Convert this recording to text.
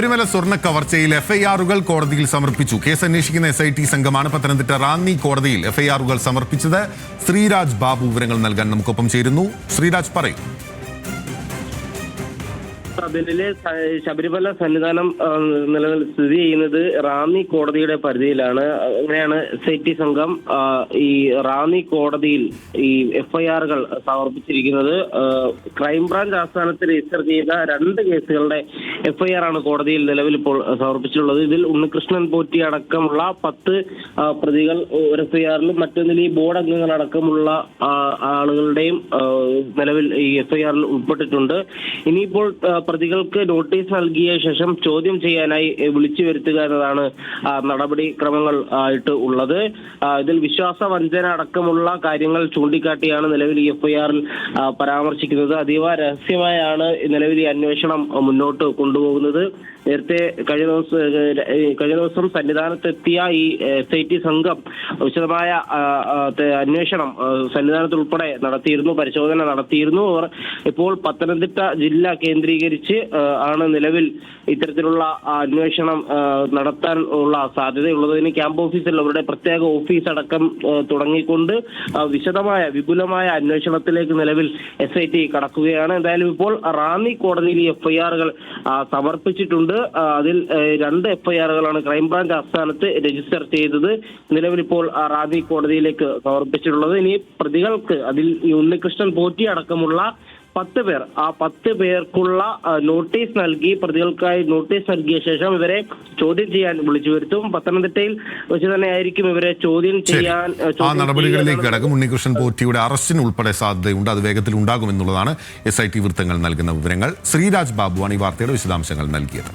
ശബരിമല സ്വർണ്ണ കവർച്ചയിൽ എഫ്ഐആറുകൾ കോടതിയിൽ സമർപ്പിച്ചു. കേസ് അന്വേഷിക്കുന്ന SIT സംഘമാണ് പത്തനംതിട്ട റാന്നി കോടതിയിൽ എഫ്ഐആറുകൾ സമർപ്പിച്ചത്. ശ്രീരാജ് ബാബു വിവരങ്ങൾ നൽകാൻ നമുക്കൊപ്പം ചേരുന്നു. ശ്രീരാജ് പറയും. അതിലെ ശബരിമല സന്നിധാനം നിലവിൽ സ്ഥിതി ചെയ്യുന്നത് റാന്നി കോടതിയുടെ പരിധിയിലാണ്. അങ്ങനെയാണ് SIT സംഘം ഈ റാന്നി കോടതിയിൽ ഈ എഫ്ഐആറുകൾ സമർപ്പിച്ചിരിക്കുന്നത്. ക്രൈംബ്രാഞ്ച് ആസ്ഥാനത്ത് രജിസ്റ്റർ ചെയ്ത 2 കേസുകളുടെ എഫ്ഐആർ ആണ് കോടതിയിൽ നിലവിൽ ഇപ്പോൾ സമർപ്പിച്ചിട്ടുള്ളത്. ഇതിൽ ഉണ്ണികൃഷ്ണൻ പോറ്റി അടക്കമുള്ള 10 പ്രതികൾ ഒരു എഫ്ഐആറിലും മറ്റൊന്നിൽ ഈ ബോർഡ് അംഗങ്ങളടക്കമുള്ള ആളുകളുടെയും നിലവിൽ ഈ എഫ്ഐആറിൽ ഉൾപ്പെട്ടിട്ടുണ്ട്. ഇനിയിപ്പോൾ പ്രതികൾക്ക് നോട്ടീസ് നൽകിയ ശേഷം ചോദ്യം ചെയ്യാനായി വിളിച്ചു വരുത്തുക എന്നതാണ് നടപടിക്രമങ്ങൾ ആയിട്ട് ഉള്ളത്. ഇതിൽ വിശ്വാസവഞ്ചന അടക്കമുള്ള കാര്യങ്ങൾ ചൂണ്ടിക്കാട്ടിയാണ് നിലവിൽ ഈ എഫ്ഐആറിൽ പരാമർശിക്കുന്നത്. അതീവ രഹസ്യമായാണ് നിലവിൽ ഈ അന്വേഷണം മുന്നോട്ട് കൊണ്ടുപോകുന്നത്. നേരത്തെ കഴിഞ്ഞ ദിവസം സന്നിധാനത്തെത്തിയ ഈ SIT സംഘം വിശദമായ അന്വേഷണം സന്നിധാനത്ത് ഉൾപ്പെടെ നടത്തിയിരുന്നു, പരിശോധന നടത്തിയിരുന്നു. അവർ ഇപ്പോൾ പത്തനംതിട്ട ജില്ല കേന്ദ്രീകരിച്ച് ആണ് നിലവിൽ ഇത്തരത്തിലുള്ള അന്വേഷണം നടത്താൻ ഉള്ള സാധ്യതയുള്ളത്. ഇനി ക്യാമ്പ് ഓഫീസിൽ അവരുടെ പ്രത്യേക ഓഫീസ് അടക്കം തുടങ്ങിക്കൊണ്ട് വിപുലമായ അന്വേഷണത്തിലേക്ക് നിലവിൽ SIT കടക്കുകയാണ്. എന്തായാലും ഇപ്പോൾ റാന്നി കോടതിയിൽ ഈ എഫ്ഐആറുകൾ സമർപ്പിച്ചിട്ടുണ്ട്. അതിൽ 2 എഫ്ഐആറുകളാണ് ക്രൈംബ്രാഞ്ച് ആസ്ഥാനത്ത് രജിസ്റ്റർ ചെയ്തത്. നിലവിൽ ഇപ്പോൾ റാന്നി കോടതിയിലേക്ക് സമർപ്പിച്ചിട്ടുള്ളത്. ഇനി പ്രതികൾക്ക് അതിൽ ഉണ്ണികൃഷ്ണൻ പോറ്റി അടക്കമുള്ള 10 പേർ, ആ 10 പേർക്കുള്ള നോട്ടീസ് നൽകി, പ്രതികൾക്കായി നോട്ടീസ് നൽകിയ ശേഷം ഇവരെ ചോദ്യം ചെയ്യാൻ വിളിച്ചു വരുത്തും. പത്തനംതിട്ടയിൽ വെച്ച് തന്നെ ആയിരിക്കും ഇവരെ ചോദ്യം ചെയ്യാൻ. നടപടികളിലേക്ക് കടക്കും. ഉണ്ണികൃഷ്ണൻ പോറ്റിയുടെ അറസ്റ്റിന് ഉൾപ്പെടെ സാധ്യതയുണ്ട്. അത് വേഗത്തിൽ ഉണ്ടാകുമെന്നുള്ളതാണ് SIT വൃത്തങ്ങൾ നൽകുന്ന വിവരങ്ങൾ. ശ്രീരാജ് ബാബുവാണ് ഈ വാർത്തയുടെ വിശദാംശങ്ങൾ നൽകിയത്.